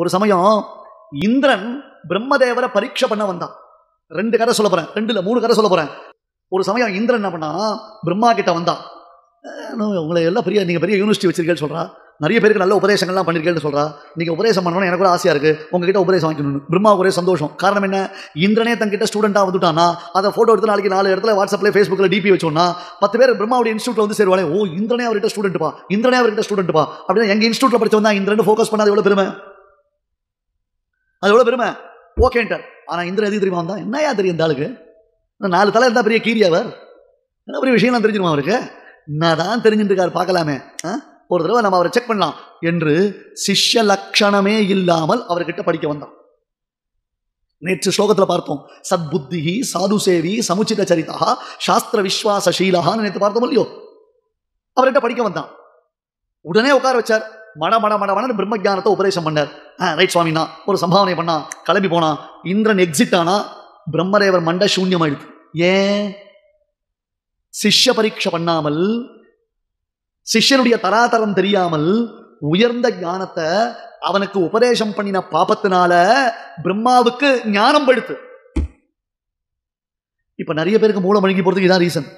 ஒரு சமயம் இந்திரன் பிரம்மதேவரை பரீட்சை பண்ண வந்தான். 2 கதை சொல்ல போறேன், 2 இல்ல 3 கதை சொல்ல போறேன். ஒரு சமயம் இந்திரன் என்ன பண்ணா, பிரம்மா கிட்ட வந்தான். உங்களை எல்லாம் நீங்க பெரிய யூனிவர்சிட்டி வச்சிருக்கேன்னு சொல்றா, நிறைய பேருக்கு நல்ல உபதேசங்கள்லாம் பண்ணிருக்கேன்னு சொல்றா, நீங்க உபதேசம் பண்ணணும் எனக்கு ஒரு ஆசையா இருக்கு, உங்ககிட்ட உபதேசம் வாங்கிக்கணும். பிரம்மாவுக்கு ஒரே சந்தோஷம். காரணம் என்ன, இந்திரனே தங்கிட்ட ஸ்டூடெண்டா வந்துட்டானா, அதை போட்டோ எடுத்து நாளைக்கு 4 இடத்துல வாட்ஸ்அப்ல ஃபேஸ்புக்ல டிபி வச்சோம்னா 10 பேர் பிரம்மாவுடைய இன்ஸ்டியூட்ல வந்து சேருவாங்க. ஓ, இந்திரனே அவர்கிட்ட ஸ்டூடெண்ட்பா, இந்திரனே அவர்கிட்ட ஸ்டூடெண்ட்பா அப்படின்னா எங்க இன்ஸ்டியூட்ல படிச்சவன் தான் இந்திரன் ஃபோக்கஸ் பண்ணாது எவ்வளவு பெருமை, அது எவ்வளவு பெருமை. ஓகேன்ட்டார். ஆனா இந்திரன் எது தெரியுமா வந்தா, என்னையா தெரியும் இந்த ஆளுக்கு, 4 தலை இருந்தா பெரிய கீரியவர், என்ன பெரிய விஷயம்லாம் தெரிஞ்சிருமா அவருக்கு, என்னதான் தெரிஞ்சுட்டு இருக்காரு பார்க்கலாமே, ஒரு தடவை நம்ம அவரை செக் பண்ணலாம் என்று சிஷ்ய லட்சணமே இல்லாமல் அவர்கிட்ட படிக்க வந்தான். நேற்று ஸ்லோகத்தில் பார்த்தோம், சத்புத்தி சாதுசேவி சமுச்சித சரிதா சாஸ்திர விஸ்வாசீலகான்னு நேற்று பார்த்தோம் இல்லையோ. அவர்கிட்ட படிக்க வந்தான். உடனே உட்கார வச்சார். மட பிரம்மஜானத்தை உபதேசம் பண்ணார். ரைட் சுவாமினா ஒரு சம்பாவனை பண்ணா, கிளம்பி போனா. இந்திரன் எக்ஸிட் ஆனா பிரம்மதேவர் மண்ட சூன்யம் ஆயிடுது. ஏன், சிஷ்ய பரீட்சை பண்ணாமல், சிஷ்யனுடைய தராதரம் தெரியாமல் உயர்ந்த ஞானத்தை அவனுக்கு உபதேசம் பண்ணின பாபத்தினால பிரம்மாவுக்கு ஞானம் படுத்து. இப்ப நிறைய பேருக்கு மூலம் அழுகி போறதுக்கு இதான் ரீசன்.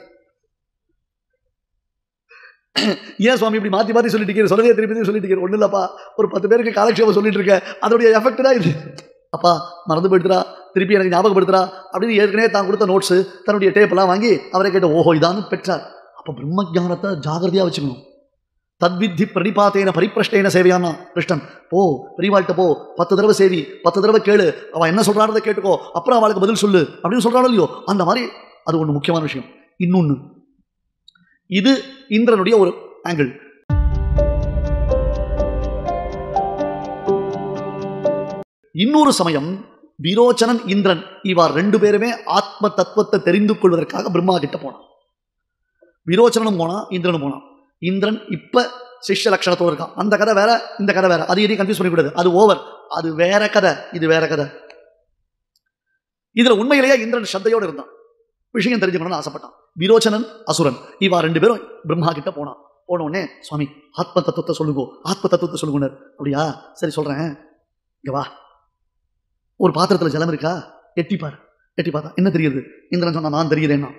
ஏன் சுவாமி இப்படி மாத்தி மாத்தி சொல்லிட்டு இருக்கீங்க, சொல்லவே திருப்பி சொல்லிட்டு இருக்கீங்க. ஒண்ணு இல்லப்பா, ஒரு 10 பேருக்கு காலக்ஷேபம் சொல்லிட்டு இருக்க, அதோடைய எஃபெக்ட் தான் இது. அப்பா மறந்து போயிடுறா, திருப்பி எனக்கு ஞாபகப்படுத்துறா அப்படின்னு ஏற்கனவே தான் கொடுத்த நோட்ஸ் தன்னுடைய டேப்பெல்லாம் வாங்கி அவரை கேட்டு ஓஹோ இதான்னு பெற்றார். அப்ப பிரம்ம ஜானத்தை ஜாகிரதையா வச்சுக்கணும். தத்வித்தி பிரணிபாத்தேன பரிப்பிரஷ்டேன சேவையானா கிருஷ்ணன். போ பெரியவாழ்கிட்ட போ, 10 தடவை சேவி, 10 தடவை கேளு, அவன் என்ன சொல்றான்றதை கேட்டுக்கோ, அப்புறம் அவளுக்கு பதில் சொல்லு அப்படின்னு சொல்றானோ இல்லையோ. அந்த மாதிரி அது ஒண்ணு முக்கியமான விஷயம். இன்னொன்னு, இது இந்திரனுடைய ஒரு ஆங்கிள். இன்னொரு சமயம் விரோச்சனன் இந்திரன் இவர் 2 பேருமே ஆத்ம தத்துவத்தை தெரிந்து கொள்வதற்காக பிரம்மா கிட்ட போனான். விரோச்சனனும் போனான், இந்திரனும் போனான். இந்திரன் இப்ப சிஷ்ய லட்சணத்தோடு இருக்கான். அந்த கதை வேற, இந்த கதை வேற, அது எதையும் கன்ஃபியூஸ் பண்ணிக்கூடாது. அது ஓவர், அது வேற கதை, இது வேற கதை. இதுல உண்மையிலேயே இந்திரன் சத்தையோடு இருந்தான், விஷயம் தெரிஞ்சுக்கணும்னு ஆசைப்பட்டான். விரோச்சனன் அசுரன் இவா 2 பேரும் பிரம்மா கிட்ட போனான். போன உடனே சுவாமி ஆத்ம தத்துவத்தை சொல்லுங்கோ, ஆத்ம தத்துவத்தை சொல்லுங்க. அப்படியா, சரி சொல்றேன், இங்க வா. ஒரு பாத்திரத்துல ஜலம் இருக்கா, எட்டிப்பாரு. எட்டி பார்த்தா என்ன தெரியுது? இந்திரன் சொன்னா நான் தெரிகிறேன்னா,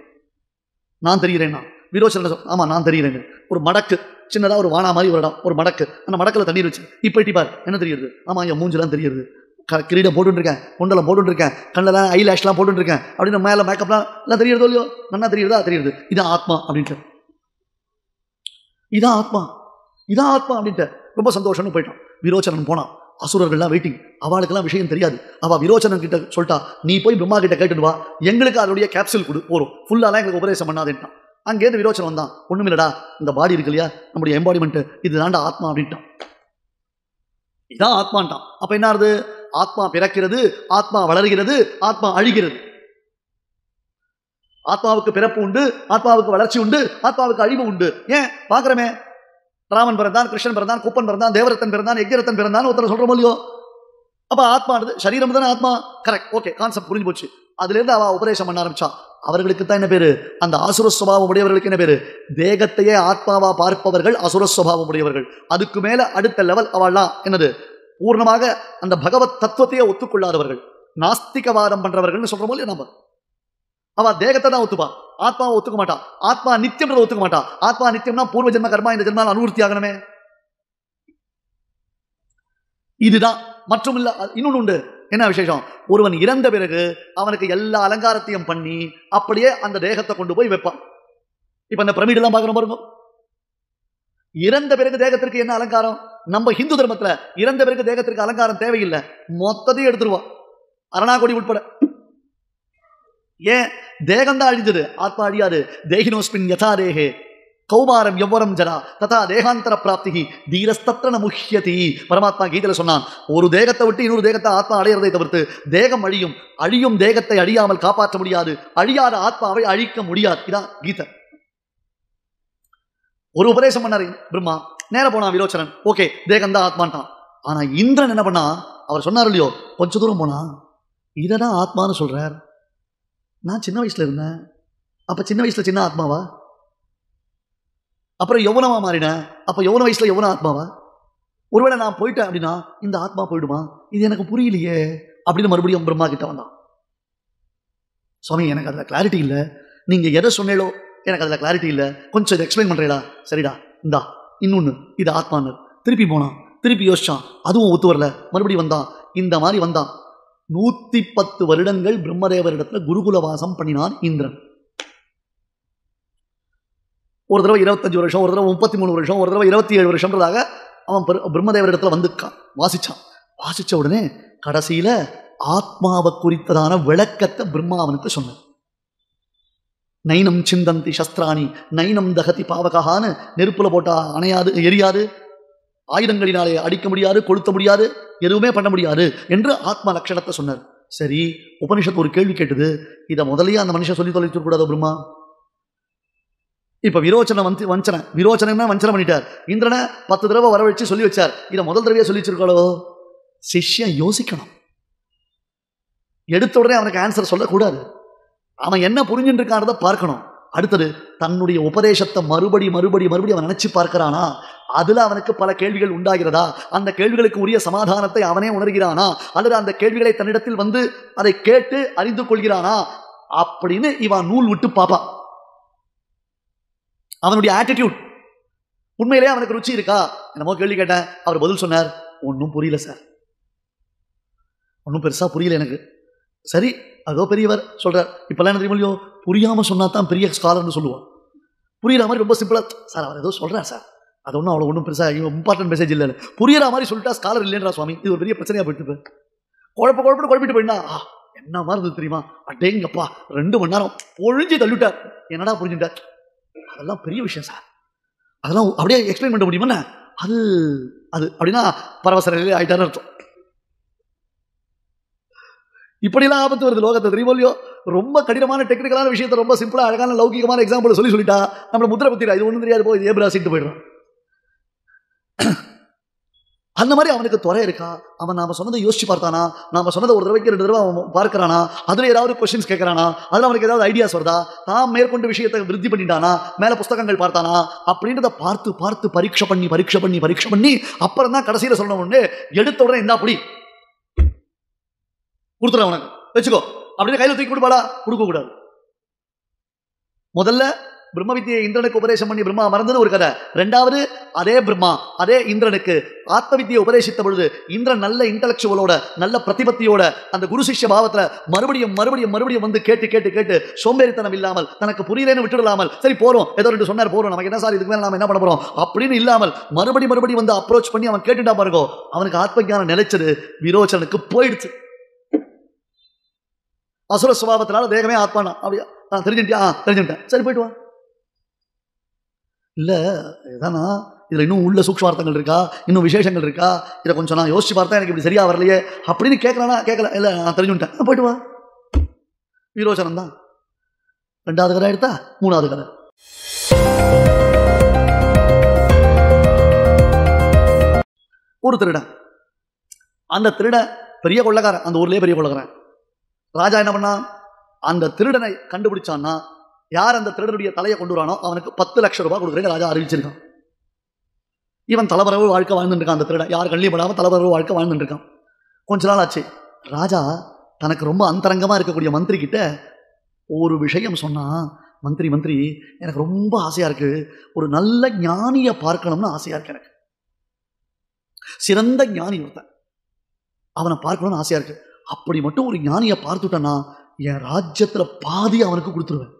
நான் தெரிகிறேன்னா. விரோச்சனன் ஆமா நான் தெரிகிறேன். ஒரு மடக்கு, சின்னதா ஒரு வானா மாதிரி ஒரு இடம், ஒரு மடக்கு, அந்த மடக்குல தண்ணீர் வச்சு இப்ப எட்டிப்பார், என்ன தெரியுது? ஆமா என் மூஞ்செல்லாம் தெரியுது, கிரீடம் போட்டுருக்கேன், கொண்டெல்லாம் போட்டுருக்கேன், கண்ணெல்லாம் ஐலாஷ்லாம் போட்டுருக்கேன் அப்படின்னு மேல மேக்கப்லாம் எல்லாம் தெரியுறதோ இல்லையோ, நல்லா தெரியுதா? தெரியுது. இதான் ஆத்மா அப்படின்ட்டு, இதான் ஆத்மா, இதான் ஆத்மா அப்படின்ட்டு ரொம்ப சந்தோஷம்னு போயிட்டான். விரோச்சனன் போனான். அசுரர்கள்லாம் வெயிட்டிங், அவளுக்கெல்லாம் விஷயம் தெரியாது. அவ விரோச்சனன் கிட்ட சொல்லிட்டா, நீ போய் பிரம்மா கிட்ட கேட்டுட்டு வா, எங்களுக்கு அதோடைய கேப்சூல் கொடு, போறோம், ஃபுல்லாலாம் எங்களுக்கு உபதேசம் பண்ணாதுன்ட்டான். அங்கேருந்து விரோச்சனம் வந்தான். ஒண்ணுமில்லடா, இந்த பாடி இருக்கு இல்லையா, நம்முடைய எம்பாடிமெண்ட், இதுதான்டா ஆத்மா அப்படின்ட்டான். இதான் ஆத்மான்ட்டான். அப்ப என்ன ஆகுது? ஆத்மா பிறக்கிறது, ஆத்மா வளர்கிறது, ஆத்மா அழிகிறது. ஆத்மாவுக்கு பிறப்பு உண்டு, ஆத்மாவுக்கு வளர்ச்சி உண்டு, ஆத்மாவுக்கு அழிவு உண்டு. ஏன் பாக்குறமே, ராமன் பிறந்தான், கிருஷ்ணன் பிறந்தான், குப்பன் பிறந்தான், தேவரத்தன் பிறந்தான், யஜ்ஞரத்தன் பிறந்தான் ஒருத்தர் சொல்றோம் இல்லையோ. அப்ப ஆத்மானது சரீரம் தானே ஆத்மா, கரெக்ட், ஓகே, கான்செப்ட் புரிஞ்சு போச்சு. அதுல இருந்து அவ உபதேசம் பண்ண ஆரம்பிச்சா. அவர்களுக்கு தான் என்ன பேரு? அந்த அசுர சுபாவம் உடையவர்களுக்கு என்ன பேரு? தேகத்தையே ஆத்மாவா பார்ப்பவர்கள் அசுர சுபாவம் உடையவர்கள். அதுக்கு மேல அடுத்த லெவல் அவள்லாம் என்னது? பூர்ணமாக அந்த பகவத் தத்துவத்தையே ஒத்துக்கொள்ளாதவர்கள், நாஸ்திகவாதம் பண்றவர்கள் சொல்றோம் இல்லையா நம்ம. அவ தேகத்தை தான் ஒத்துப்பா, ஆத்மாவை ஒத்துக்க மாட்டா. ஆத்மா நித்தியம்ன்றதை ஒத்துக்க மாட்டா. ஆத்மா நித்தியம்னா பூர்வ ஜென்ம கர்மா இந்த ஜென்மால அனுவர்த்தி ஆகணுமே, இதுதான். மற்றும் இல்ல இன்னொன்னு உண்டு. என்ன விசேஷம்? ஒருவன் இறந்த பிறகு அவனுக்கு எல்லா அலங்காரத்தையும் பண்ணி அப்படியே அந்த தேகத்தை கொண்டு போய் வைப்பான். இப்ப இந்த பிரமிட் எல்லாம் பாக்குறோம் பாருங்க. இறந்த பிறகு தேகத்திற்கு என்ன அலங்காரம்? நம்ம ஹிந்து தர்மத்துல இறந்த பிறகு தேகத்திற்கு அலங்காரம் தேவையில்லை, மொத்தத்தையும் எடுத்துருவான், அரணாகொடி உட்பட. ஏன்? தேகம் தான் அழிஞ்சது, ஆத்மா அழியாது. தேகினோஸ்மின் யதா தேகே கௌமாரம் எவ்வரம் ஜனா ததா தேகாந்தர பிராப்தி தீரஸ்தத்ர நமுஹ்யதி. பரமாத்மா கீதையில சொன்னான், ஒரு தேகத்தை விட்டு இன்னொரு தேகத்தை ஆத்மா அடையிறதை தவிர்த்து தேகம் அழியும், அழியும் தேகத்தை அழியாமல் காப்பாற்ற முடியாது, அழியாத ஆத்மாவை அழிக்க முடியாது. இதான் கீதை. ஒரு உபதேசம் பண்ணாரு பிரம்மா, நேர போனான் விரோச்சனன், ஓகே தேகம் தான் ஆத்மான்ட்டான். ஆனா இந்திரன் என்ன பண்ணா? அவர் சொன்னார் இல்லையோ, கொஞ்ச தூரம் போனா இததான் ஆத்மான்னு சொல்றார். நான் சின்ன வயசுல இருந்தேன், அப்ப சின்ன வயசுல சின்ன ஆத்மாவா? அப்புறம் யௌவனமா மாறின, அப்ப யௌவன வயசுல யௌவன ஆத்மாவா? ஒருவேளை நான் போயிட்டேன் அப்படின்னா இந்த ஆத்மா போயிடுமா, இது எனக்கு புரியலையே அப்படின்னு மறுபடியும் பிரம்மா கிட்ட வந்தான். சுவாமி எனக்கு அதில் கிளாரிட்டி இல்லை, நீங்கள் எதை சொன்னீங்களோ எனக்கு அதில் கிளாரிட்டி இல்லை, கொஞ்சம் இதை எக்ஸ்பிளைன் பண்ணுறீங்களா? சரிடா இந்தா இன்னொன்று இது ஆத்மான்னு. திருப்பி போனான், திருப்பி யோசிச்சான், அதுவும் ஒத்து வரல, மறுபடியும் வந்தான். இந்த மாதிரி வந்தான். 110 வருடங்கள் பிரம்மதேவரிடத்துல குருகுல வாசம் பண்ணினான் இந்திரன். ஒரு தடவை 25 வருஷம், ஒரு தடவை 33 வருஷம், ஒரு தடவை 27 வருஷம்ன்றதாக அவன் பிரம்மதேவரிடத்துல வந்துக்கான், வாசிச்சான். வாசிச்ச உடனே கடைசியில ஆத்மாவை குறித்ததான விளக்கத்தை பிரம்மா அவனுக்கு சொன்ன. நைனம் சிந்தந்தி சஸ்திராணி நைனம் தகதி பாவகான்னு நெருப்புல போட்டா அணையாது, எரியாது, ஆயுதங்களினாலே அடிக்க முடியாது, கொளுத்த முடியாது, எதுவுமே பண்ண முடியாது என்று ஆத்மா லட்சணத்தை சொன்னார். சரி, உபனிஷத்து ஒரு கேள்வி கேட்டது, இதை முதலையே அந்த மனுஷன் சொல்லி தொலைச்சு கூடாது பிரம்மா? இப்ப விரோச்சனை விரோச்சனை வஞ்சனை பண்ணிட்டார், இந்திரனை 10 தடவை வரவழைச்சு சொல்லி வச்சார், இதை முதல் தடவையா சொல்லி வச்சிருக்காளோ? சிஷ்யன் யோசிக்கணும். எடுத்த உடனே அவனுக்கு ஆன்சர் சொல்லக்கூடாது, அவன் என்ன புரிஞ்சுட்டு இருக்கான்றதை பார்க்கணும். அடுத்தது தன்னுடைய உபதேசத்தை மறுபடி அவன் நினைச்சு பார்க்கிறானா, அதுல அவனுக்கு பல கேள்விகள் உண்டாகிறதா, அந்த கேள்விகளுக்கு உரிய சமாதானத்தை அவனே உணர்கிறானா, அல்லது அந்த கேள்விகளை தன்னிடத்தில் வந்து அதை கேட்டு அறிந்து கொள்கிறானா அப்படின்னு இவன் நூல் விட்டு பாப்பா. அவனுடைய ஆட்டிடியூட் உண்மையிலேயே அவனுக்கு ருச்சி இருக்கா? என்னமோ கேள்வி கேட்டேன், அவர் பதில் சொன்னார், ஒன்றும் புரியல சார், ஒன்றும் பெருசா புரியல எனக்கு. சரி, அதோ பெரியவர் சொல்றார். இப்பெல்லாம் என்ன தெரியுமோ, புரியாம சொன்னா தான் பெரிய ஸ்காலர்னு சொல்லுவான். புரியுற மாதிரி ரொம்ப சிம்பிளா, சார் அவர் ஏதோ சொல்றார் சார், அது ஒன்றும் அவ்வளோ ஒன்றும் பெருசா இம்பார்ட்டன்ட் மெசேஜ் இல்லை, புரியுற மாதிரி சொல்லிட்டா ஸ்காலர் இல்லைன்றா சுவாமி. இது ஒரு பெரிய பிரச்சனையா போயிட்டு குழப்பிட்டு போயிட்டா என்ன மாதிரி இருந்தது தெரியுமா, அடேங்கப்பா 2 மணி நேரம் பொழிஞ்சு தள்ளிவிட்டார், என்னடா புரிஞ்சுட்டார், அதெல்லாம் பெரிய விஷயம் சார், அதெல்லாம் அப்படியே எக்ஸ்பிளைன் பண்ண முடியுமா? அது அது அப்படின்னா பரவச நிலையிலே ஆயிட்டான்னு அர்த்தம். இப்படிலாம் ஆபத்து வருது லோகத்தை, தெரியுமோ இல்லையோ? ரொம்ப கடினமான டெக்னிக்கலான விஷயத்தை ரொம்ப சிம்பிளா அழகான லௌகிகமான எக்ஸாம்பிள் சொல்லிட்டா நம்மள முத்திர புத்திரா, இது ஒன்றும் தெரியாது, போய் ஏபிராசிட்டு போயிடுறான். அந்த மாதிரி அவனுக்கு துறை இருக்கா? அவன் நாம சொன்னதை யோசிச்சு பார்த்தானா? நாம சொன்னதை ஒரு தடவைக்கு 2 தடவை அவன் பார்க்கிறானா? அதுல ஏதாவது கொஸ்டின்ஸ் கேட்கறானா? அதுல அவனுக்கு ஏதாவது ஐடியாஸ் வருதா? தான் மேற்கொண்டு விஷயத்தை விருத்தி பண்ணிட்டானா? மேல புஸ்தகங்கள் பார்த்தானா? அப்படின்றத பார்த்து பரீட்சை பண்ணி அப்புறம் தான் கடைசியில சொன்ன உடனே எடுத்த உடனே என்ன அப்படி கொடுத்துற உனக்கு வச்சுக்கோ அப்படின்னு கையில தூக்கி கொடுப்பாடா? கொடுக்க கூடாது. முதல்ல பிரம்ம வித்தியை இந்திரனுக்கு உபதேசம் பண்ணி பிரம்மா மறந்தது ஒரு கதை. 2வது அதே பிரம்மா அதே இந்திரனுக்கு ஆத்ம வித்தியை உபதேசித்த பொழுது இந்திரன் நல்ல இன்டலெக்சுவலோட நல்ல பிரதிபத்தியோட அந்த குரு சிஷ்ய பாவத்துல மறுபடியும் வந்து கேட்டு சோம்பேறித்தனம் இல்லாமல், தனக்கு புரியலன்னு விட்டுடலாமல், சரி போறோம் ஏதோ 2 சொன்னார் போறோம், நமக்கு என்ன சார் இதுக்கு மேல நாம என்ன பண்ண போறோம் அப்படின்னு இல்லாமல் மறுபடியும் வந்து அப்ரோச் பண்ணி அவன் கேட்டுட்டா பாருங்க, அவனுக்கு ஆத்ம ஞானம் நிலைச்சது. விரோச்சனுக்கு போயிடுச்சு. அசுர சுபாவத்தினால தேகமே ஆத்மானா அப்படியா தெரிஞ்சுட்டேன், சரி போயிட்டு வா. இல்ல இதானா இதுல இன்னும் உள்ள சூக்ஷ்மார்த்தங்கள் இருக்கா, இன்னும் விசேஷங்கள் இருக்கா, இதை கொஞ்சம் நான் யோசிச்சு பார்த்தா எனக்கு இப்படி சரியா வரலையே அப்படின்னு கேட்கலானா? கேட்கல, இல்ல நான் தெரிஞ்சுட்டேன், போயிட்டு வா. விரோச்சனம் தான். 2வது கதை எடுத்தா 3வது கதை. ஒரு திருடன், அந்த திருடன் பெரிய கொள்ளக்காரன், அந்த ஊர்லயே பெரிய கொள்ளக்காரன். ராஜா என்ன பண்ணா, அந்த திருடனை கண்டுபிடிச்சான்னா யார் அந்த திருடனுடைய தலையை கொண்டு வரானோ அவனுக்கு 10 லட்சம் ரூபாய் கொடுக்குறேன் ராஜா அறிவிச்சிருக்கான். இவன் தலைவரவு வாழ்க்கை வாழ்ந்துட்டு இருக்கான். அந்த திருடன் யார் கண்ணியும் படாம தலைவரவு வாழ்க்கை வாழ்ந்துட்டு இருக்கான். கொஞ்ச நாள் ஆச்சு. ராஜா தனக்கு ரொம்ப அந்தரங்கமா இருக்கக்கூடிய மந்திரி கிட்ட ஒரு விஷயம் சொன்னா, மந்திரி எனக்கு ரொம்ப ஆசையா இருக்கு, ஒரு நல்ல ஞானியை பார்க்கணும்னு ஆசையா இருக்கு, எனக்கு சிறந்த ஞானி ஒருத்தன், அவனை பார்க்கணும்னு ஆசையா இருக்கு. அப்படி மட்டும் ஒரு ஞானியை பார்த்துட்டேன்னா என் ராஜ்யத்துல பாதி அவனுக்கு கொடுத்துருவேன்,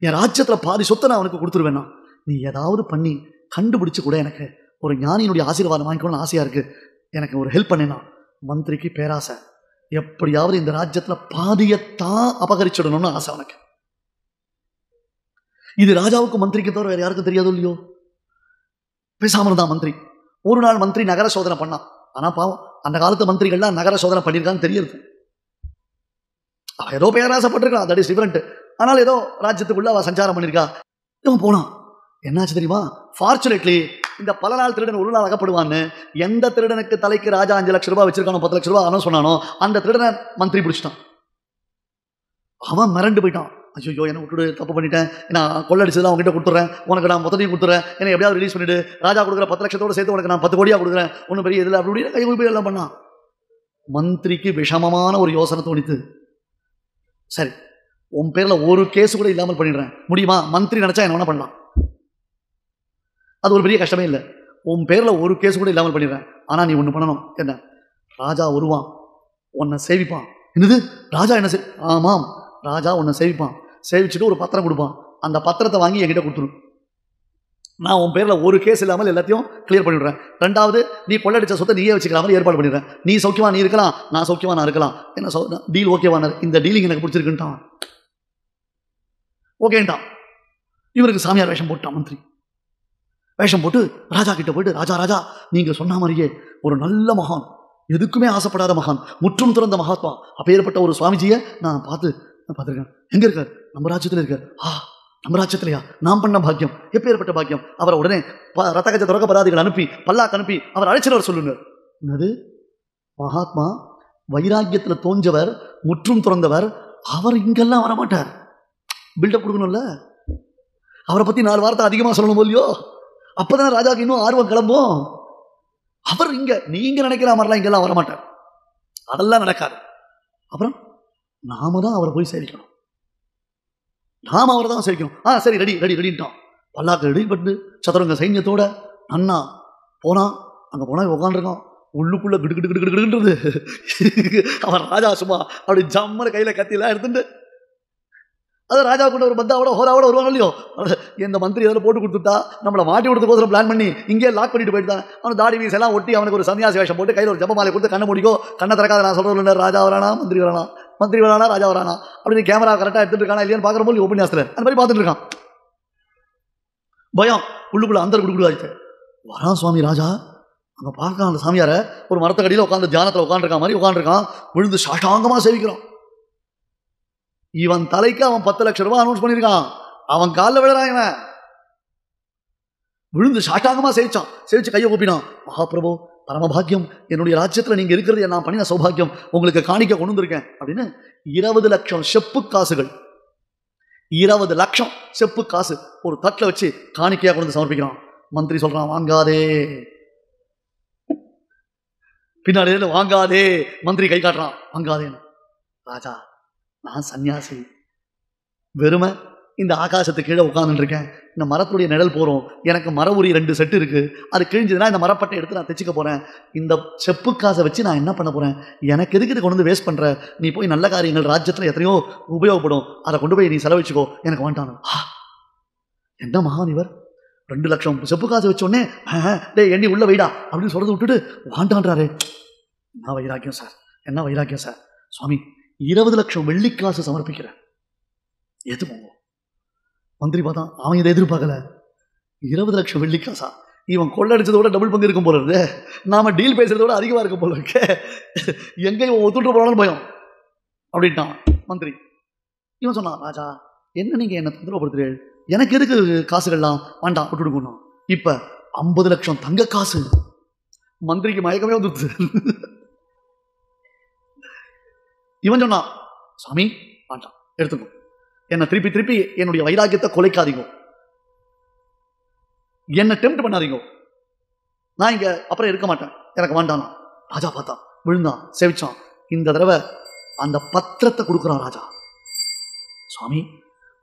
என் ராஜ்யத்துல பாதி சொத்தை நான் அவனுக்கு கொடுத்துருவேன்னா நீ ஏதாவது பண்ணி கண்டுபிடிச்சு கூட எனக்கு ஒரு ஞானியினுடைய ஆசீர்வாதம் வாங்கிக்கணும்னு ஆசையா இருக்கு, எனக்கு ஒரு ஹெல்ப் பண்ணேன்னா. மந்திரிக்கு பேராசை, எப்படியாவது இந்த ராஜ்யத்துல பாதியத்தான் அபகரிச்சிடணும்னு ஆசை அவனுக்கு. இது ராஜாவுக்கு மந்திரிக்கு தவிர வேற யாருக்கும் தெரியாது இல்லையோ. பேசாம தான் மந்திரி. ஒரு நாள் மந்திரி நகர சோதனை பண்ணான். ஆனா பாவம் அந்த காலத்து மந்திரிகள்லாம் நகர சோதனை பண்ணியிருக்கான்னு தெரியுது. அவன் ஏதோ பேராசைப்பட்டிருக்கான், தட் இஸ் டிஃபரெண்ட். ஆனால் ஏதோ ராஜ்யத்துக்குள்ள அவன் சஞ்சாரம் பண்ணியிருக்கா. இவன் போனான். என்னாச்சு தெரியுமா? ஃபார்ச்சுனேட்லி இந்த பல நாள் திருடன் ஒரு நாள் அகப்படுவான்னு எந்த திருடனுக்கு தலைக்கு ராஜா 5 லட்சம் ரூபாய் வச்சிருக்கானோ 10 லட்சம் ரூபாய் அவனும் சொன்னானோ அந்த திருடனை மந்திரி பிடிச்சிட்டான். அவன் மிரண்டு போயிட்டான். ஐயோ என்ன விட்டுடு, தப்பு பண்ணிட்டேன், நான் கொள்ளடிச்சதெல்லாம் அவங்ககிட்ட கொடுத்துட்றேன், உனக்கு நான் மொத்தத்தையும் கொடுத்துறேன், என்னை எப்படியாவது ரிலீஸ் பண்ணிவிடு, ராஜா கொடுக்குற 10 லட்சத்தோடு சேர்த்து உனக்கு நான் 10 கோடியாக கொடுக்குறேன், ஒன்றும் பெரிய இதில் அப்படி இப்படி கை போய் எல்லாம் பண்ணான். மந்திரிக்கு விஷமமான ஒரு யோசனை தோணித்து. சரி, உன் பேரில் ஒரு கேஸ் கூட இல்லாமல் பண்ணிடுறேன், முடியுமா? மந்திரி நினச்சா என்ன வேணா பண்ணலாம், அது ஒரு பெரிய கஷ்டமே இல்லை. உன் பேரில் ஒரு கேஸ் கூட இல்லாமல் பண்ணிடுறேன், ஆனால் நீ ஒன்று பண்ணணும். என்ன? ராஜா வருவான், உன்னை சேவிப்பான். என்னது ராஜா என்ன ஆமாம், ராஜா உன்னை சேவிப்பான், சேவிச்சுட்டு ஒரு பத்திரம் கொடுப்பான், அந்த பத்திரத்தை வாங்கி என்கிட்ட கொடுத்துரு. நான் உன் பேரில் ஒரு கேஸ் இல்லாமல் எல்லாத்தையும் கிளியர் பண்ணிவிடுறேன். ரெண்டாவது, நீ கொள்ளடிச்ச சொத்தை நீயே வச்சுக்கலாமல் ஏற்பாடு பண்ணிடுறேன். நீ சௌக்கியமா நீ இருக்கலாம், நான் சௌக்கியமா நான் இருக்கலாம். என்ன டீல் ஓகேவான? இந்த டீலிங் எனக்கு பிடிச்சிருக்குன்ட்டான். ஓகேன்ட்டான். இவருக்கு சாமியார் வேஷம் போட்டான். மந்திரி வேஷம் போட்டு ராஜா கிட்ட போயிட்டு, ராஜா ராஜா நீங்க சொன்ன மாதிரியே ஒரு நல்ல மகான், எதுக்குமே ஆசைப்படாத மகான், முற்றும் துறந்த மகாத்மா, அப்பேற்பட்ட ஒரு சுவாமிஜியை நான் பார்த்துருக்கேன். எங்க இருக்கார்? நம்ம ராஜ்யத்தில் இருக்கார். நம்ம ராஜ்யத்திலையா? நான் பண்ண பாக்கியம், எப்பேற்பட்ட பாக்கியம். அவரை உடனே ரத்தகஜ துறக்க பராதிகள் அனுப்பி பல்லாக்கு அனுப்பி அவர் அழைச்சினவர் சொல்லுங்க. என்னது? மகாத்மா வைராக்கியத்தில் தோஞ்சவர், முற்றும் துறந்தவர், அவர் இங்கெல்லாம் வரமாட்டார். பில்டப் கொடுக்கணும்ல, அவரை பத்தி 4 வார்த்தை அதிகமாக சொல்லணும் இல்லையோ, அப்பதான் ராஜாவுக்கு இன்னும் ஆர்வம் கிளம்பும். அவர் இங்க நீங்க நினைக்கிற மாதிரிலாம் இங்கெல்லாம் வரமாட்டார், அதெல்லாம் நடக்காது. அப்புறம் நாம தான் அவரை போய் சேவிக்கணும், நாம அவரை தான் சேவிக்கணும். சரி, ரெடி ரெடி ரெடின்ட்டான். பல்லாக்கு ரெடி பண்ணு, சதுரங்க சைன்யத்தோட அண்ணா போனா. அங்க போனா உட்காந்துருக்கான், உள்ளுக்குள்ள கிடு கிடு கிடு கிடுன்றது. அவன் ராஜா சும்மா அப்படி ஜம்மன கையில கத்தியெல்லாம் எடுத்துட்டு, அது ராஜா கூட ஒரு பந்தாவோட ஹோராவோட வருவாங்க இல்லையோ, இந்த மந்திரி அதில் போட்டு கொடுத்துட்டா நம்மளை மாட்டி விடுறதுக்கோசரம் பிளான் பண்ணி இங்கே லாக் பண்ணிட்டு போயிட்டான். அவன் தாடி வீசெல்லாம் ஒட்டி அவனுக்கு ஒரு சன்னியாசி வேஷம் போட்டு கையில் ஒரு ஜபமாலை கொடுத்து கண்ணை முடிக்கோ, கண்ணை திறக்காத, நான் சொல்கிறேன் ராஜா வரானா மந்திரி வரானா, மந்திரி வரானா ராஜா வரானா அப்படின்னு கேமரா கரெக்டாக எடுத்துட்டு இருக்கானா இல்லையான்னு பார்க்குற போது உபன்யாசத்தில் அந்த மாதிரி பார்த்துட்டு இருக்கான். பயம் உள்ளுக்குள்ள அந்த குடுக்குடாச்சு. வரான் சுவாமி ராஜா, அங்கே பார்க்கலாம் அந்த சாமியார ஒரு மரத்தக்கடியில் உட்காந்து தியானத்தில் உட்காந்துருக்கான் மாதிரி உட்காந்துருக்கான். விழுந்து சாஷ்டாங்கமாக சேவிக்கிறான். இவன் தலைக்கு அவன் 10 லட்சம் ரூபாய் அனௌன்ஸ் பண்ணியிருக்கான், அவன் காலில் விழுறான். இவன் விழுந்து சாஷ்டாங்கமாக சேவிச்சான். சேவிச்சு கையை கூப்பினான். மகாபிரபு பரமபாக்கியம், என்னுடைய ராஜ்யத்தில் நீங்கள் இருக்கிறது நான் பண்ணின சௌபாகியம், உங்களுக்கு காணிக்க கொண்டு வந்திருக்கேன் அப்படின்னு 20 லட்சம் செப்பு காசுகள், 20 லட்சம் செப்பு காசு ஒரு தட்டில் வச்சு காணிக்கையாக கொண்டு வந்து சமர்ப்பிக்கிறான். மந்திரி சொல்றான், வாங்காதே. பின்னாடி வாங்காதே, மந்திரி கை காட்டுறான், வாங்காதேன்னு. ராஜா, நான் சன்னியாசி, வெறுமை இந்த ஆகாசத்துக்கு கீழே உட்காந்துட்டு இருக்கேன், இந்த மரத்துடைய நிழல் போகிறோம், எனக்கு மர உரி 2 செட்டு இருக்கு, அது கிழிஞ்சதுன்னா இந்த மரப்பட்டை எடுத்து நான் தைச்சிக்க போறேன், இந்த செப்பு காசை வச்சு நான் என்ன பண்ண போறேன், எனக்கு எதுக்கு இது கொண்டு வந்து வேஸ்ட் பண்ற, நீ போய் நல்ல காரியங்கள் ராஜ்யத்தில் எத்தனையோ உபயோகப்படும், அதை கொண்டு போய் நீ செலவழிச்சுக்கோ, எனக்கு வேண்டாம். என்ன மகான் இவர், 2 லட்சம் செப்பு காசு வச்சோடனே டே எண்ணி உள்ள வைடா அப்படின்னு சொல்றது விட்டுட்டு வாண்டான்றாரு. என்ன வைராக்கியம் சார், என்ன வைராக்கியம் சார். சுவாமி 20 லட்சம் வெள்ளிக்காசு சமர்ப்பிக்கிறேன், ஏத்துக்கோங்க. மந்திரி பார்த்தா அவன் இதை எதிர்பார்க்கல. 20 லட்சம் வெள்ளிக்காசா, இவன் கொள்ளடிச்சதோட டபுள் பங்கு இருக்கும் போல இருக்கு, நாம டீல் பேசுறதோட அதிகமா இருக்கும் போல இருக்கு, எங்க இவன் ஒத்துட்டு போனாலும் பயம் அப்படின்ட்டான் மந்திரி. இவன் சொன்னான், ராஜா என்ன நீங்க என்ன தொந்தரவுப்படுத்துறீர்கள், எனக்கு எதுக்கு காசுகள்லாம் வேண்டாம் விட்டுடுக்கணும். இப்ப 50 லட்சம் தங்க காசு. மந்திரிக்கு மயக்கமே வந்துடுது. இவன் சொன்னான், சாமி வேண்டாம் எடுத்துக்கோ, என்னை திருப்பி திருப்பி என்னுடைய வைராக்கியத்தை கொலைக்காதீங்க, என்னை டெம்ப்ட் பண்ணாதீங்க, நான் இங்க அப்புறம் இருக்க மாட்டேன், எனக்கு வேண்டாம். ராஜா பார்த்தா விழுந்தான், சேவிச்சான். இந்த தடவை அந்த பத்திரத்தை கொடுக்குறான் ராஜா. சுவாமி,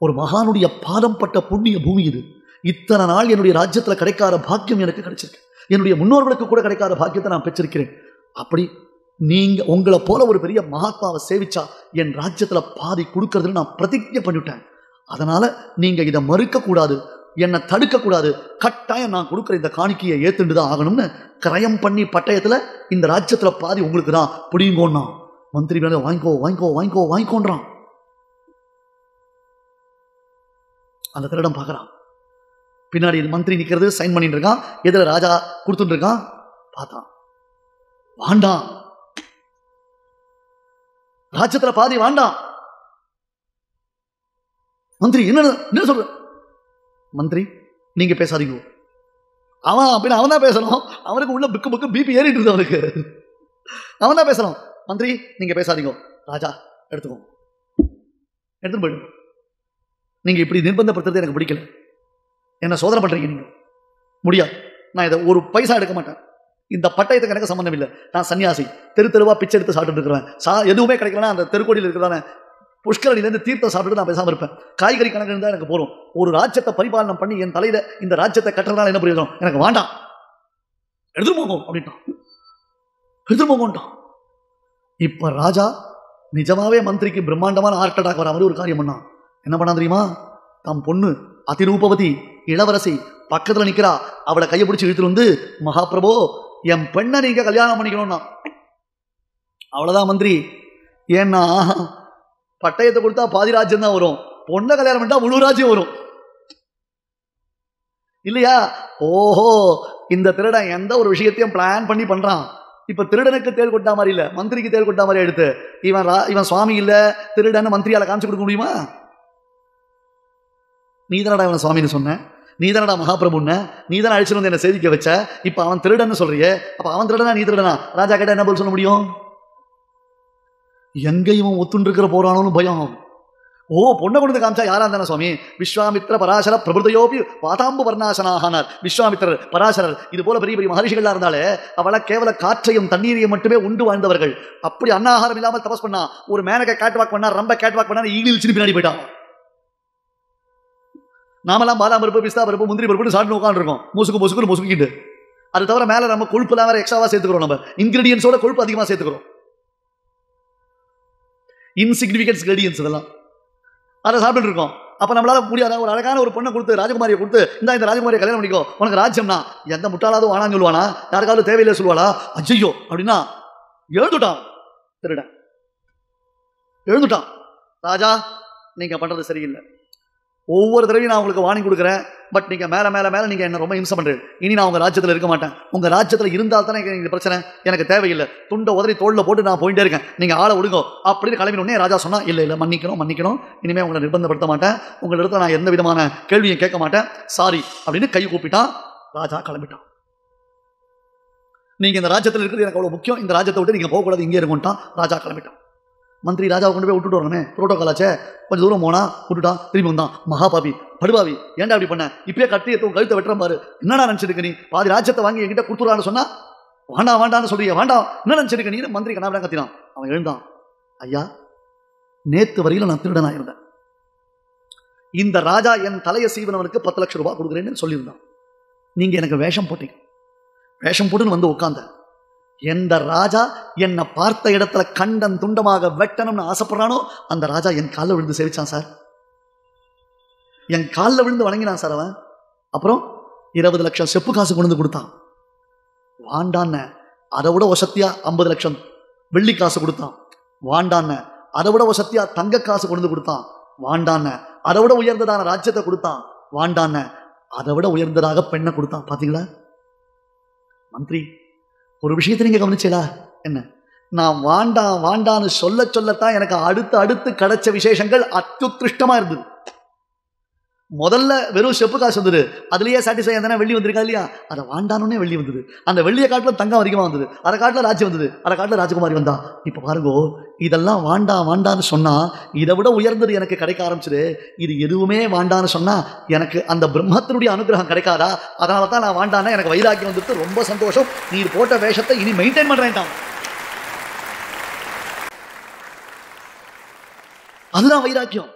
ஒரு மகானுடைய பாதம் பட்ட புண்ணிய பூமி இது, இத்தனை நாள் என்னுடைய ராஜ்யத்தில் கிடைக்காத பாக்கியம் எனக்கு கிடைச்சிருக்கு, என்னுடைய முன்னோர்களுக்கு கூட கிடைக்காத பாக்கியத்தை நான் பெற்றிருக்கிறேன். அப்படி நீங்க உங்களை போல ஒரு பெரிய மகாத்மாவை சேவிச்சா என் ராஜ்யத்துல பாதி கொடுக்கறதுன்னு நான் பிரதிஜை பண்ணிவிட்டேன். அதனால நீங்க இதை மறுக்க கூடாது, என்னை தடுக்க கூடாது, கட்டாயம் நான் கொடுக்குற இந்த காணிக்கையை ஏத்துண்டுதான் ஆகணும்னு கிரயம் பண்ணி பட்டயத்துல இந்த ராஜ்யத்துல பாதி உங்களுக்கு தான் பிடிங்கோன்னா. மந்திரி வேலை வாங்கிக்கோ வாங்கிக்கோ வாங்கிக்கோ வாங்கிக்கோன்றான். அந்த திருடம் பார்க்கறான், பின்னாடி மந்திரி நிக்கிறது, சைன் பண்ணிட்டு இருக்கான், எதிர ராஜா கொடுத்துட்டு இருக்கான். பார்த்தான், வாண்டாம், ராஜ்யத்துல பாதி வேண்டாம். மந்திரி என்ன சொல்ற? மந்திரி நீங்க பேசாதீங்க. அவன் அப்படின்னு அவன் தான் பேசணும், அவனுக்கு உள்ள பிக்கு புக்கு பிபி ஏறிட்டு இருக்கு அவனுக்கு, அவன் தான் பேசணும். மந்திரி நீங்க பேசாதீங்க, ராஜா எடுத்துக்கோ, எடுத்துட்டு போயிடும். நீங்க இப்படி நிர்பந்தப்படுத்துறது எனக்கு பிடிக்கல. என்ன சோதனை பண்றீங்க நீங்க. முடியாது. நான் இதை ஒரு பைசா எடுக்க மாட்டேன். இந்த பட்டயத்துக்கு எனக்கு சம்பந்தம் இல்லை. நான் சன்னியாசி. தெருவா பிச்சை எடுத்து சாப்பிட்டு இருக்கிறேன். எதுவுமே கிடைக்கலன்னா அந்த தெருக்கோடியில் இருக்கிறதான புஷ்கரணிலேருந்து தீர்த்தம் சாப்பிட்டு நான் பேசாமல் இருப்பேன். காய்கறி கணக்கு இருந்தால் எனக்கு போறோம். ஒரு ராஜ்யத்தை பரிபாலனம் பண்ணி என் தலையில இந்த ராஜ்யத்தை கட்டுறதுனால என்ன பிரயோஜனம்? எனக்கு வேண்டாம், எடுத்துட்டு போகும் அப்படின்ட்டான். எடுத்துட்டு போகட்டான். இப்ப ராஜா நிஜமாவே மந்திரிக்கு பிரம்மாண்டமான ஹார்ட் அட்டாக் வர மாதிரி ஒரு காரியம் பண்ணான். என்ன பண்ணா தெரியுமா? தம் பொண்ணு அதிரூபவதி இளவரசி பக்கத்துல நிக்கிறா. அவளை கையை பிடிச்சி இழுத்துட்டு வந்து, மகாபிரபோ என் பெண்ணை நீங்க கல்யாணம் பண்ணிக்கணும்னா. அவ்வளவுதான் மந்திரி. ஏன்னா பட்டயத்தை கொடுத்தா பாதி ராஜ்யம் தான் வரும், பொண்ணை கல்யாணம் பண்ணிட்டா முழு ராஜ்யம் வரும் இல்லையா? ஓஹோ, இந்த திருடன் எந்த ஒரு விஷயத்தையும் பிளான் பண்ணி பண்றான். இப்ப திருடனுக்கு தேள் கொட்டா மாதிரி இல்ல, மந்திரிக்கு தேள் கொட்டா மாதிரி எடுத்து இவன் சுவாமி இல்ல திருடன் மந்திரியால காமிச்சு கொடுக்க முடியுமா? நீதானடா இவன் சுவாமின்னு சொன்ன, நீதானடா மகாபிரபுன்னு, நீதான அழிச்சு வந்து என்ன சேதிக்க வச்ச. இப்ப அவன் திருடன்னு சொல்றியே, அப்ப அவன் திருடனா நீ திருடனா? ராஜா கேட்டா என்ன பதில் சொல்ல முடியும்? எங்க இவன் ஒத்துண்டு இருக்கிற போறானு பயம். ஓ, பொண்ணை கொண்டு காமிச்சா யாரா இருந்தானே சுவாமி? விஸ்வாமித்ர பராசர பிரபுதையோபி பாதாம்பு வர்ணாசனானார். விஸ்வாமித்திரர் பராசரர் இது போல பெரிய பெரிய மகர்ஷிகளா இருந்தாலே அவளை கேவல காற்றையும் தண்ணீரையும் மட்டுமே உண்டு வாழ்ந்தவர்கள். அப்படி அன்னாகாரம் இல்லாமல் தபஸ் பண்ணா, ஒரு மேனகை கேட்வாக் பண்ணா, ரொம்ப கேட்வாக் பண்ணா, ஈகிள் சின்ன பின்னாடி போயிட்டான். நாமெல்லாம் பாதாம் பருப்பு, பிஸ்தா பருப்பு, முந்திரி பருப்பு சாப்பிட்டு உட்காந்துருக்கோம், முசுக்கு முசுக்கிட்டு. அது தவிர மேல நம்ம கொழுப்புலாம் வேற எக்ஸ்ட்ராவா சேர்த்துக்கிறோம். நம்ம இன்கிரீடியன்ஸோட கொழுப்பு அதிகமா சேர்த்துக்கிறோம். இன்சிக்னிஃபிகன்ஸ் கிரேடியன்ஸ் இதெல்லாம் அதை சாப்பிட்டு இருக்கோம். அப்ப நம்மளால முடியாத ஒரு அழகான ஒரு பொண்ணை கொடுத்து, ராஜகுமாரியை கொடுத்து, இந்த ராஜகுமாரியை கல்யாணம் பண்ணிக்கோ, உனக்கு ராஜ்யம்னா எந்த முட்டாளாவது வானான்னு சொல்லுவானா? யாருக்காவது தேவையில்லை சொல்லுவாளா? அஜய்யோ அப்படின்னா எழுந்துட்டான் திருடன், எழுந்துட்டான். ராஜா நீங்க பண்றது சரியில்லை. ஒவ்வொரு தடவையும் நான் உங்களுக்கு வார்னிங் கொடுக்குறேன், பட் நீங்க மேல மேல மேல நீங்க என்ன ரொம்ப இம்சம் பண்றீங்க. இனி நான் உங்க ராஜ்யத்தில் இருக்க மாட்டேன். உங்க ராஜ்யத்தில் இருந்தால் தானே இந்த பிரச்சனை, எனக்கு தேவையில்லை. துண்டை உதறி தோல்ல போட்டு நான் போயிட்டே இருக்கேன், நீங்க ஆளை விடுங்க அப்படின்னு கிளம்பினோடனே ராஜா சொன்னா, இல்லை மன்னிக்கணும், இனிமே உங்களை நிர்பந்தப்படுத்த மாட்டேன், உங்களிடத்துல நான் எந்த விதமான கேள்வியும் கேட்க மாட்டேன், சாரி அப்படின்னு கை கூப்பிட்டான். ராஜா கிளம்பிட்டான். நீங்க இந்த ராஜ்யத்தில் இருக்கிறது எனக்கு அவ்வளவு முக்கியம், இந்த ராஜ்யத்தை விட்டு நீங்க போகக்கூடாது, இங்கே இருக்கும்ட்டான். ராஜா கிளம்பிட்டான். மந்திரி ராஜாவை கொண்டு போய் விட்டுட்டு வரணுமே, புரோட்டோகால் ஆச்சே. கொஞ்சம் தூரம் போனா விட்டுட்டான், திரும்பி வந்தான். மகாபாபி, படுபாவி, ஏன்டா அப்படி பண்ண? இப்பயே கட்டி எடுத்து கழுத்தை வெட்டுற பாரு, என்னடா நினைச்சிருக்கு நீ? பாதி ராஜ்யத்தை வாங்கி என்கிட்ட கொடுத்துறான்னு சொன்னா வேண்டான்னு சொல்றீங்க, வேண்டாம் என்ன நினைச்சிருக்க நீ? மந்திரி கண்ணாபிடா கத்தினான். அவன் எழுந்தான். ஐயா, நேத்து வரையில நான் திருடனா இருந்தேன். இந்த ராஜா என் தலையை சீவனவனுக்கு 10 லட்சம் ரூபாய் கொடுக்குறேன்னு சொல்லியிருந்தான். நீங்க எனக்கு வேஷம் போட்டீங்க, வேஷம் போட்டுன்னு வந்து உட்கார்ந்த. எந்த ராஜா என்னை பார்த்த இடத்துல கண்டன் துண்டமாக வெட்டணும்னு ஆசைப்படுறானோ அந்த ராஜா என் காலில் விழுந்து சேவிச்சான் சார், என் காலில் விழுந்து வணங்கினான் சார் அவன். அப்புறம் 20 லட்சம் செப்பு காசு கொண்டு வந்து கொடுத்தான். வாண்டான அதை விட வசத்தியா 50 லட்சம் வெள்ளி காசு கொடுத்தான். வாண்டான அதை விட வசத்தியா தங்க காசு கொண்டு வந்து கொடுத்தான். வாண்டான அதை விட உயர்ந்ததான ராஜ்யத்தை கொடுத்தான். வாண்டான அதை விட உயர்ந்ததாக பெண்ணை கொடுத்தான். பாத்தீங்களா மந்திரி, ஒரு விஷயத்தை நீங்க கவனிச்சீங்களா? என்ன, நான் வாண்டான்னு சொல்லத்தான் எனக்கு அடுத்து கிடைச்ச விசேஷங்கள் அத்யுத்கிருஷ்டமா இருந்தது. முதல்ல வெறும் செப்பு காசு வந்தது, அதுலயே சாட்டிஸ்ஃபை ஆனா வெள்ளி வந்திருக்கா இல்லையா? அதை வாண்டானே வெள்ளி வந்தது. அந்த வெள்ளியை காட்டுல தங்கம் அதிகமா வந்தது, அதை காட்டுல ராஜ்யம் வந்தது, அதை காட்டுல ராஜகுமாரி வந்தா. இப்ப பாருங்க, இதெல்லாம் வாண்டான்னு சொன்னா இதை விட உயர்ந்தது எனக்கு கிடைக்க ஆரம்பிச்சது. இது எதுவுமே வாண்டான்னு சொன்னா எனக்கு அந்த பிரம்மத்தினுடைய அனுகிரகம் கிடைக்காதா? அதனாலதான் நான் வாண்டான, எனக்கு வைராக்கியம் வந்துட்டு ரொம்ப சந்தோஷம், நீ போட்ட வேஷத்தை இனி மெயின்டைன் பண்றேன்ட்டான். அதுதான் வைராக்கியம்.